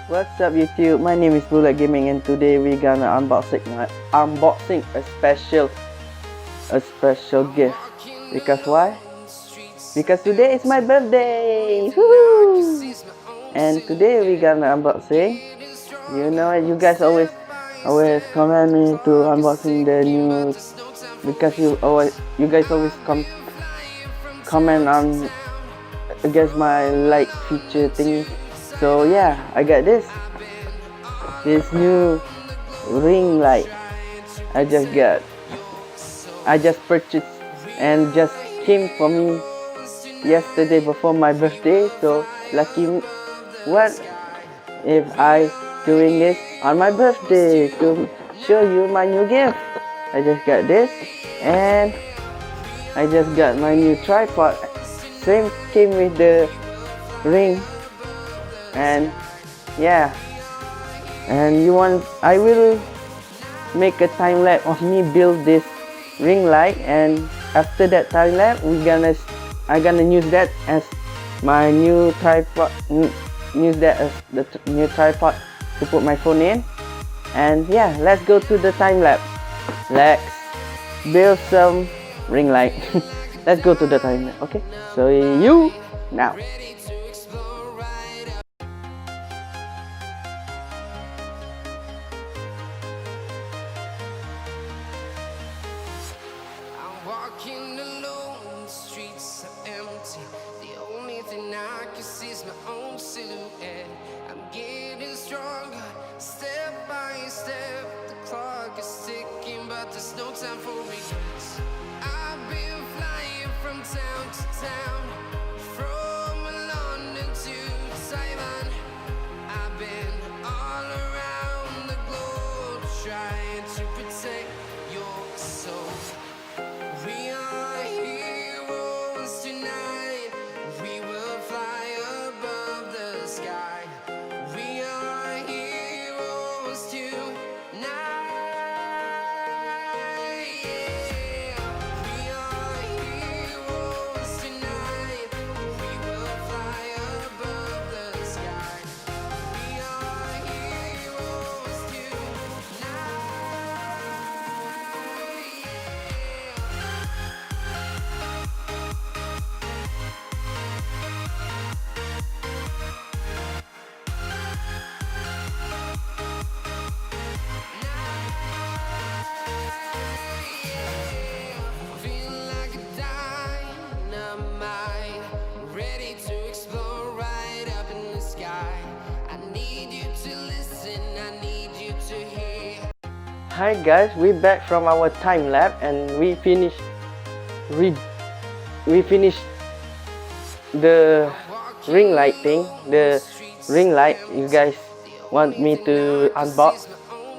What's up YouTube? My name is Bullet Gaming and today we're gonna unboxing a special gift. Because why? Because today is my birthday! Woohoo! And today we're gonna unboxing. You know, you guys always comment me to unboxing the new, because you guys always comment on against my like feature thingy. So yeah, I got this new ring light. I just purchased and just came for me yesterday before my birthday. So lucky, what if I doing this on my birthday to show you my new gift. I just got this, and I just got my new tripod. Same came with the ring. And yeah, and I will make a time lapse of me build this ring light, and after that time lapse I'm gonna use that as my new tripod, use that as the new tripod to put my phone in. And yeah, let's go to the time lapse. Let's build some ring light. Let's go to the time lapse. Okay, so you now. Walking alone, the streets are empty. The only thing I can see is my own silhouette. I'm getting stronger, step by step. The clock is ticking, but there's no time for regrets. I've been flying from town to town, from London to Taiwan. I've been all around the globe, trying to protect your soul. We are heroes tonight. We will fly above the sky. We are heroes tonight. Yeah. We are heroes tonight. We will fly above the sky. We are heroes tonight. Feel like a dynamite, ready to explode right up in the sky. I need you to listen, I need you to hear. Hi guys, we're back from our time lapse, and we finished the ring light thing. The ring light you guys want me to unbox,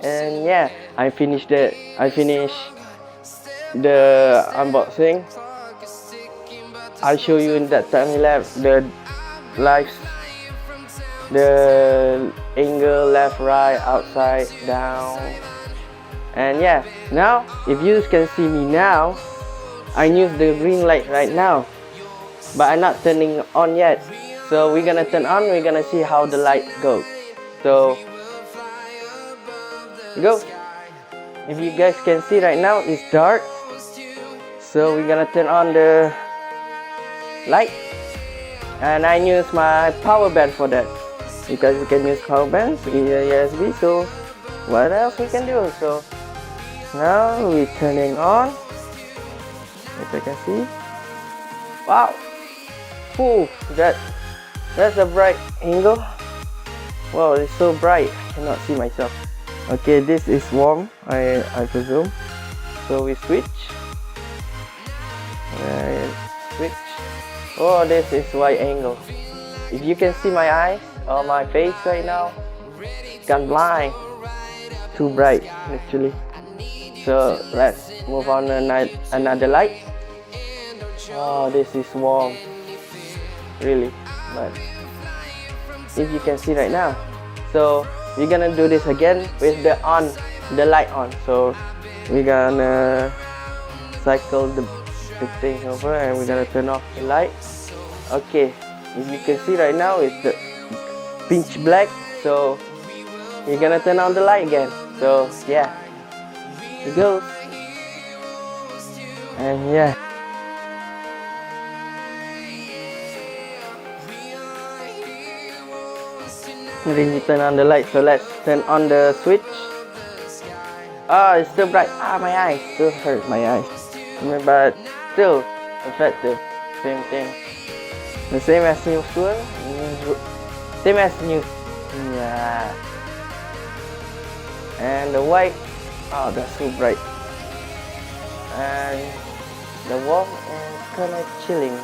and yeah, I finished the unboxing. I'll show you in that time lapse the lights, the angle, left, right, outside, down. And yeah, now if you can see me now, I use the green light right now, but I'm not turning on yet. So we're gonna turn on, we're gonna see how the light goes. So go. If you guys can see right now, it's dark. So we're gonna turn on the light, and I use my power bank for that, because we can use power banks via USB. So what else we can do? So now we're turning on, as you can see. Wow, ooh, that's a bright angle. Wow, it's so bright, I cannot see myself. Okay, this is warm, I presume. So we switch. Switch. Oh, this is wide angle. If you can see my eyes or my face right now, can blind. Too bright, literally. So let's move on to another light. Oh, this is warm, really. But if you can see right now, so we're gonna do this again with the light on. So we're gonna cycle the thing over, and we're gonna turn off the light. Okay, if you can see right now, it's the pitch black. so we're gonna turn on the light again. So yeah, it goes. And yeah, then you turn on the light. So let's turn on the switch. Oh, it's still bright. My eyes still hurt my eyes. But still effective. Same thing. The same as usual. Same as new. Yeah. And the white. Oh, that's so bright. And the warm is kind of chilling.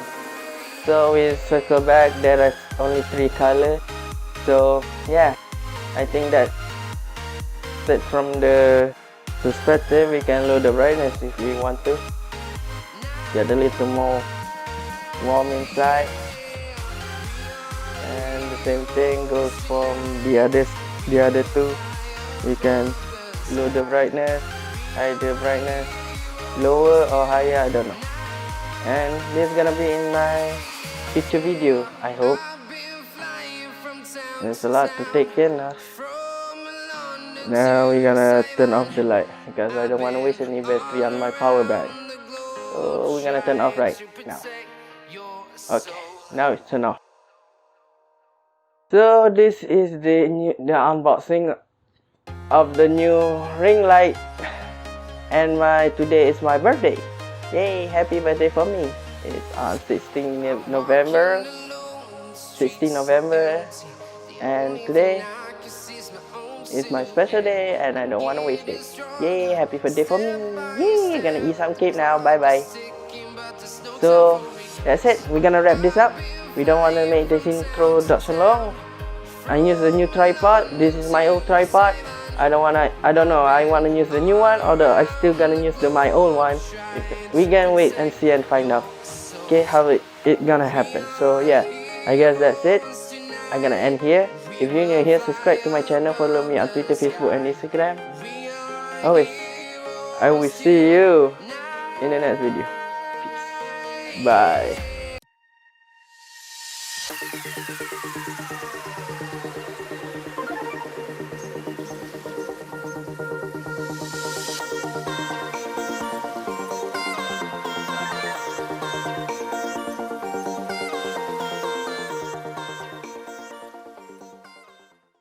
So we circle back. There is only 3 colors. So yeah, I think that from the perspective, we can lower the brightness if we want to get a little more warm inside. And the same thing goes from the other 2. We can lower the brightness, hide the brightness, lower or higher, I don't know. And this is gonna be in my future video, I hope. There's a lot to take in now. Now we're gonna turn off the light because I don't want to waste any battery on my power bank. So we're gonna turn off right now. Okay, now it's turned off. So this is the unboxing of the new ring light, and today is my birthday. Yay! Happy birthday for me. It's on 16 November, and today is my special day, and I don't want to waste it. Yay! Happy birthday for me. Yay! Gonna eat some cake now. Bye bye. So that's it. We're gonna wrap this up. We don't want to make this introduction long. I use the new tripod. This is my old tripod. I don't know. I want to use the new one, or I still gonna use my old one. We can wait and see and find out. Okay, how it gonna happen. So yeah, I guess that's it. I'm gonna end here. If you're new here, subscribe to my channel. Follow me on Twitter, Facebook, and Instagram. Always, I will see you in the next video. Peace. Bye.